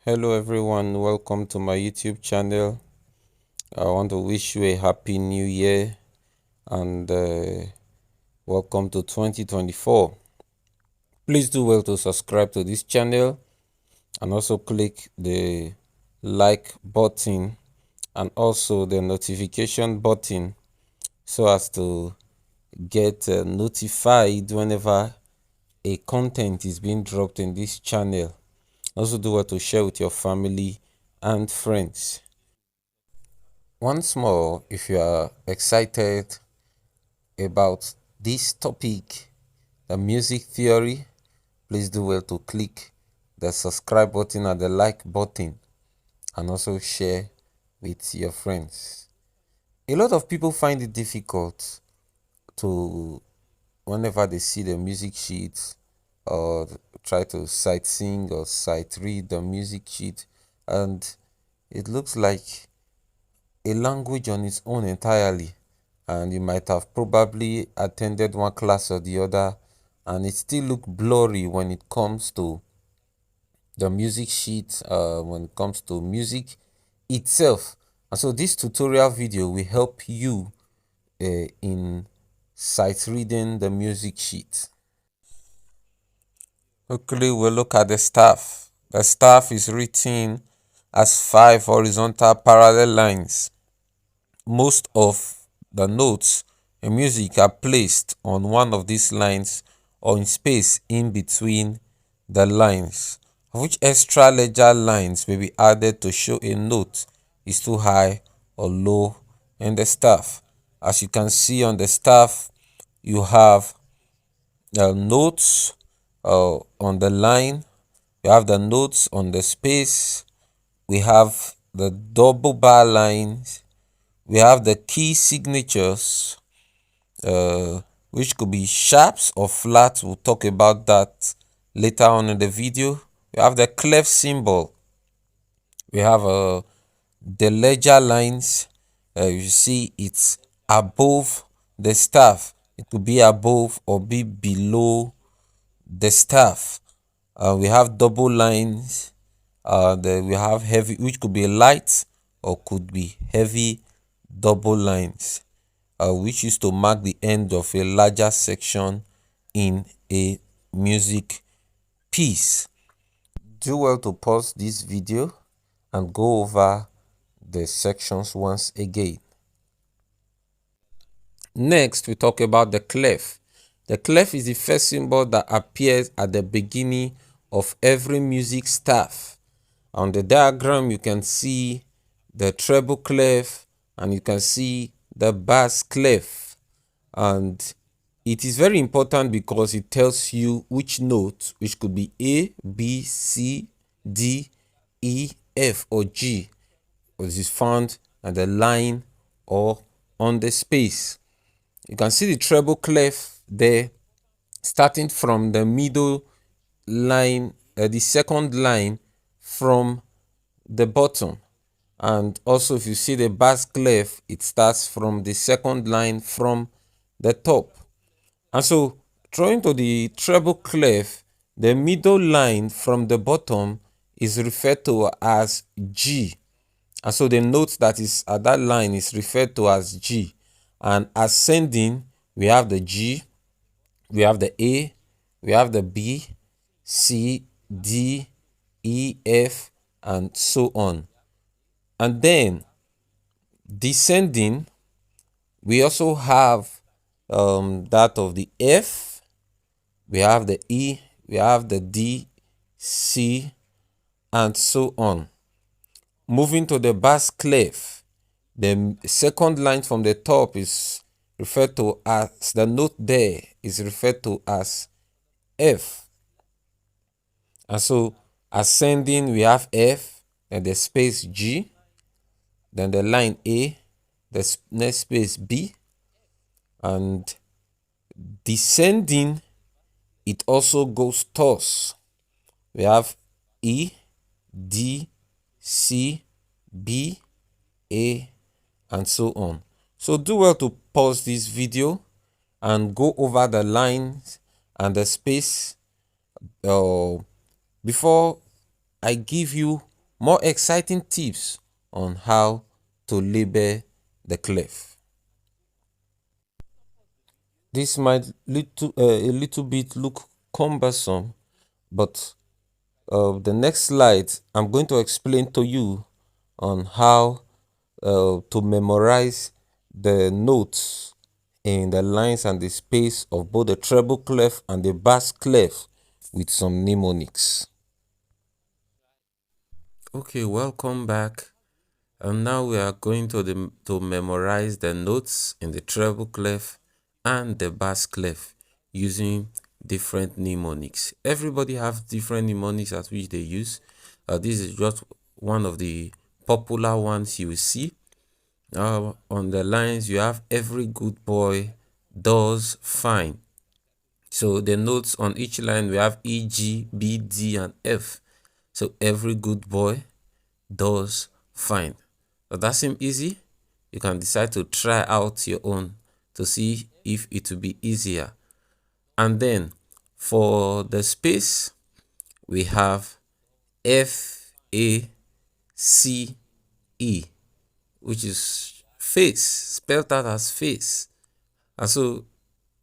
Hello everyone, welcome to my YouTube channel. I want to wish you a happy new year and welcome to 2024. Please do well to subscribe to this channel and also click the like button and also the notification button so as to get notified whenever a content is being dropped in this channel. Also do well to share with your family and friends. Once more, if you are excited about this topic, the music theory, please do well to click the subscribe button and the like button and also share with your friends. A lot of people find it difficult to, whenever they see the music sheet or try to sight sing or sight read the music sheet, and it looks like a language on its own entirely, and you might have probably attended one class or the other and it still look blurry when it comes to the music sheet, when it comes to music itself. And so this tutorial video will help you in sight reading the music sheet. Quickly we'll look at the staff. The staff is written as 5 horizontal parallel lines. Most of the notes in music are placed on one of these lines or in space in between the lines, of which extra ledger lines may be added to show a note is too high or low in the staff. As you can see on the staff, you have the notes on the line, you have the notes on the space, we have the double bar lines, we have the key signatures, which could be sharps or flats. We'll talk about that later on in the video. We have the clef symbol. We have the ledger lines. You see it's above the staff. It could be above or be below the staff. We have double lines. We have heavy, which could be light or could be heavy double lines, which is to mark the end of a larger section in a music piece. Do well to pause this video and go over the sections once again. Next, we talk about the clef. The clef is the first symbol that appears at the beginning of every music staff. On the diagram, you can see the treble clef and you can see the bass clef, and it is very important because it tells you which note, which could be A, B, C, D, E, F or G, which is found at the line or on the space. You can see the treble clef there starting from the middle line, the second line from the bottom. And also if you see the bass clef, it starts from the second line from the top. And so throwing to the treble clef, the middle line from the bottom is referred to as G. And so the note that is at that line is referred to as G. And ascending, we have the G, we have the A, we have the B, C, D, E, F, and so on. And then descending, we also have that of the F, we have the E, we have the D, C, and so on. Moving to the bass clef, the second line from the top is referred to as, the note there is referred to as F. And so ascending, we have F, and the space G, then the line A, the next space B, and descending, it also goes thus. We have E, D, C, B, A, and so on. So do well to pause this video and go over the lines and the space before I give you more exciting tips on how to label the clef. This might a little bit look cumbersome, but the next slide I'm going to explain to you on how to memorize the notes in the lines and the space of both the treble clef and the bass clef with some mnemonics. Okay, welcome back. And now we are going to memorize the notes in the treble clef and the bass clef using different mnemonics. Everybody have different mnemonics at which they use. This is just one of the popular ones you will see. On the lines you have every good boy does fine. So the notes on each line we have E, G, B, D, and F. So every good boy does fine. Does that seem easy? You can decide to try out your own to see if it will be easier. And then for the space, we have F, A, C, E, which is face, spelled out as face. And so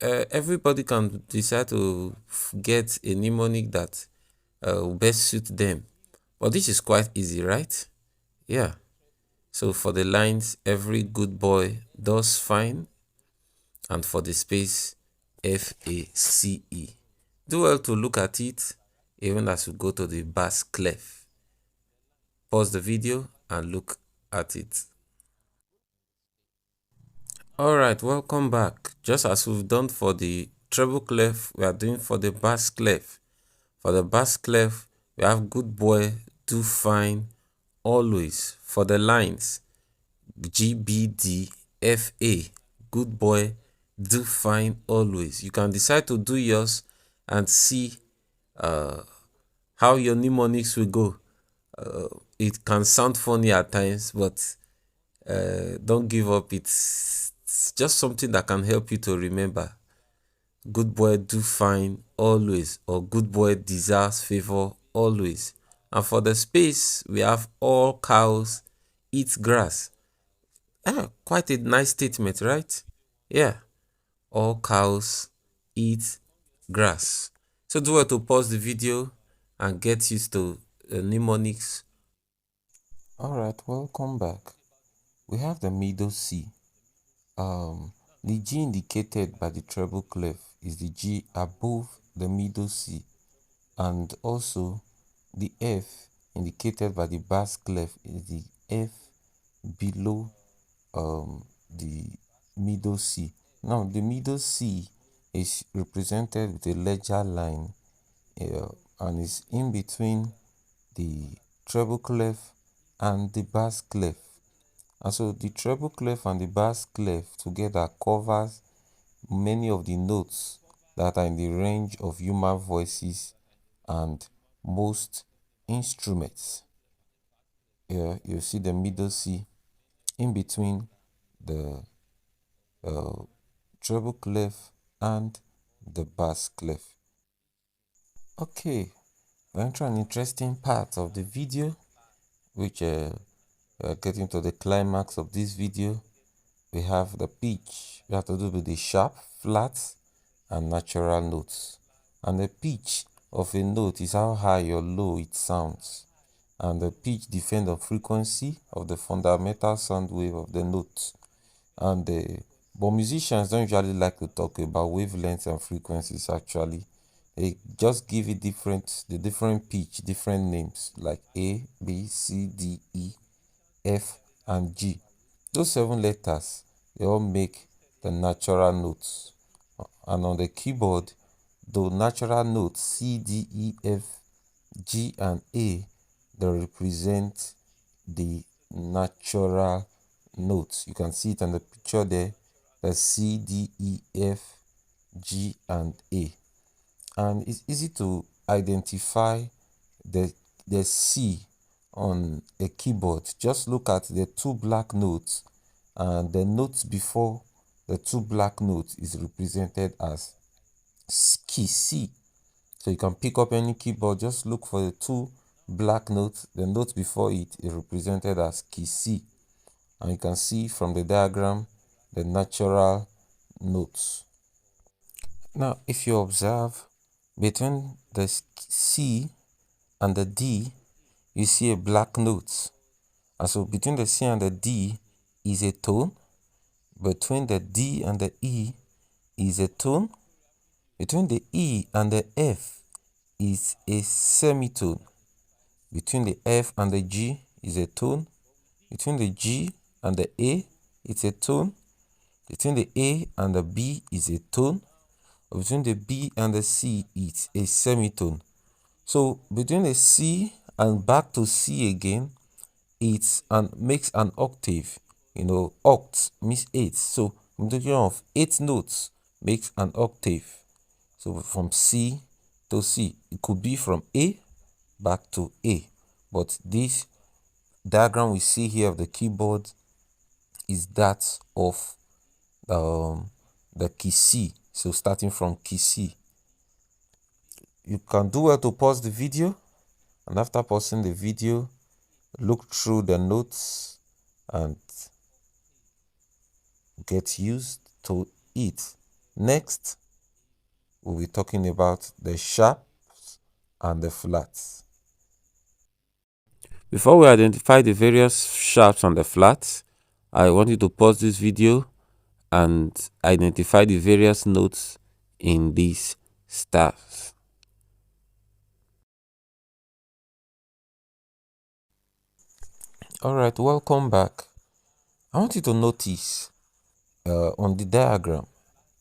everybody can decide to get a mnemonic that will best suit them. But this is quite easy, right? Yeah. So for the lines, every good boy does fine, and for the space, FACE. Do well to look at it even as we go to the bass clef. Pause the video and look at it. Alright, welcome back. Just as we've done for the treble clef, we are doing for the bass clef. For the bass clef, we have good boy, do fine, always. For the lines, GBDFA, good boy, do fine, always. You can decide to do yours and see how your mnemonics will go. It can sound funny at times, but don't give up. It's just something that can help you to remember. Good boy, do fine, always, or good boy deserves favor, always. And for the space, we have all cows eat grass. Quite a nice statement, right? Yeah. All cows eat grass. So do well to pause the video and get used to mnemonics. Alright, welcome back. We have the middle C. The G indicated by the treble clef is the G above the middle C, and also the F indicated by the bass clef is the F below the middle C. Now the middle C is represented with a ledger line and is in between the treble clef and the bass clef. And so the treble clef and the bass clef together covers many of the notes that are in the range of human voices and most instruments. Here you see the middle C in between the treble clef and the bass clef. Okay, we're entering an interesting part of the video, which we're getting to the climax of this video. We have the pitch. We have to do with the sharp, flat, and natural notes. And the pitch of a note is how high or low it sounds. And the pitch depends on frequency of the fundamental sound wave of the note. And but musicians don't usually like to talk about wavelengths and frequencies. Actually, they just give it the different pitch, different names like A, B, C, D, E, F, and G. Those 7 letters, they all make the natural notes. And on the keyboard, the natural notes C, D, E, F, G, and A, they represent the natural notes. You can see it on the picture there, the C, D, E, F, G, and A. And it's easy to identify the C on a keyboard. Just look at the 2 black notes, and the notes before the 2 black notes is represented as key C. So you can pick up any keyboard, just look for the 2 black note, the note before it is represented as key C. And you can see from the diagram the natural notes. Now, if you observe between the C and the D, you see a black note. And so between the C and the D is a tone. Between the D and the E is a tone. Between the E and the F is a semitone. Between the F and the G is a tone. Between the G and the A, it's a tone. Between the A and the B is a tone. Between the B and the C, it's a semitone. So between the C and back to C again, it makes an octave. Oct means 8. So multiplication of 8 notes makes an octave. So from C to C, it could be from A back to A. But this diagram we see here of the keyboard is that of the key C. So starting from key C. You can do well to pause the video, and after pausing the video, look through the notes and get used to it. Next, we'll be talking about the sharps and the flats. Before we identify the various sharps and the flats, I want you to pause this video and identify the various notes in these staffs. Alright, welcome back. I want you to notice on the diagram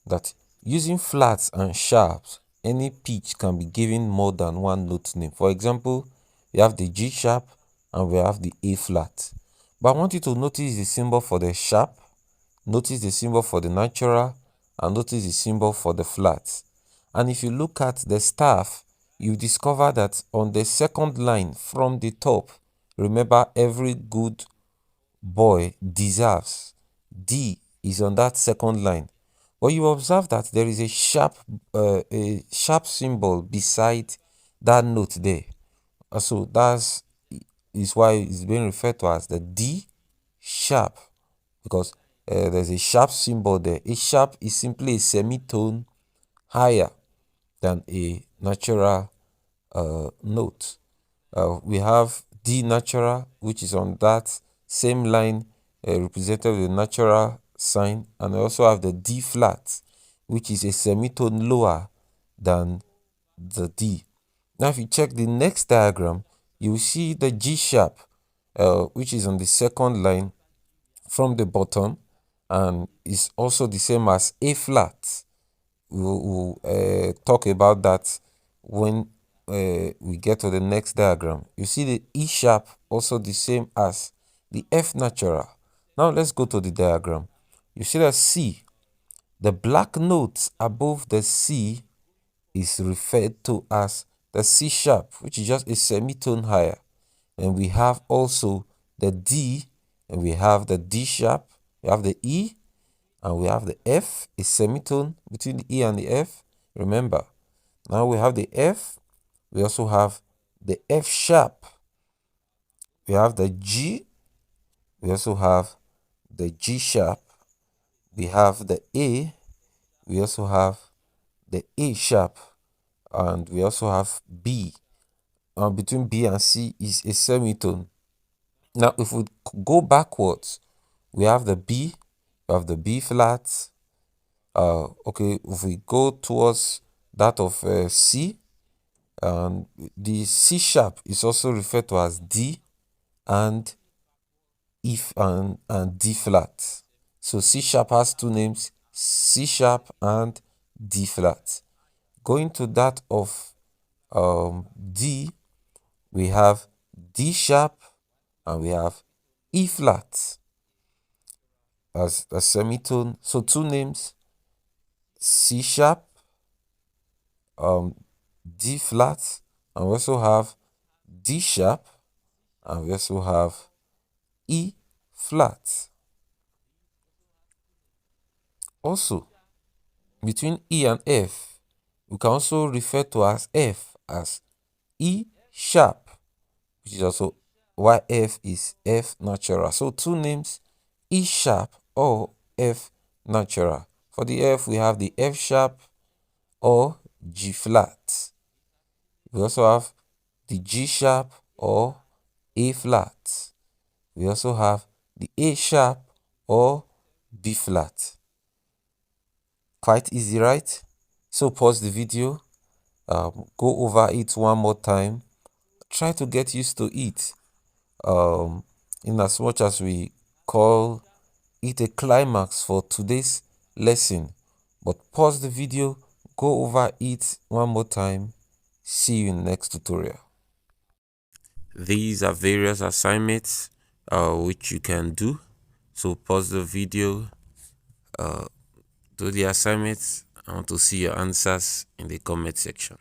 that using flats and sharps, any pitch can be given more than one note name. For example, we have the G sharp and we have the A flat. But I want you to notice the symbol for the sharp, notice the symbol for the natural, and notice the symbol for the flat. And if you look at the staff, you discover that on the second line from the top, remember, every good boy deserves. D is on that second line. But you observe that there is a sharp symbol beside that note there. So that is why it's being referred to as the D sharp, because there's a sharp symbol there. A sharp is simply a semitone higher than a natural note. We have D natural, which is on that same line represented with the natural sign, and I also have the D flat, which is a semitone lower than the D. Now, if you check the next diagram, you will see the G sharp, which is on the second line from the bottom, and is also the same as A flat. We'll talk about that when we get to the next diagram. You see the E sharp also the same as the F natural. Now let's go to the diagram. You see the C. The black note above the C is referred to as the C sharp, which is just a semitone higher. And we have also the D, and we have the D sharp, we have the E, and we have the F, a semitone between the E and the F. Remember, now we have the F, we also have the F sharp, we have the G, we also have the G sharp, we have the A, we also have the A sharp, and we also have B. Between B and C is a semitone. Now, if we go backwards, we have the B, we have the B flat. Okay, if we go towards that of C, the C sharp is also referred to as D and and D flat. So C sharp has two names, C sharp and D flat. Going to that of D, we have D sharp and we have E flat as a semitone. So two names, C sharp, D flat, and we also have D sharp, and we also have E flat. Also, between E and F, we can also refer to as F as E sharp, which is also while F is F natural. So two names, E sharp or F natural. For the F, we have the F sharp or G flat. We also have the G sharp or A flat. We also have the A sharp or B flat. Quite easy, right? So pause the video, go over it one more time, try to get used to it. In as much as we call it a climax for today's lesson, but pause the video, go over it one more time. See you in the next tutorial. These are various assignments which you can do. So pause the video, do the assignments. I want to see your answers in the comment section.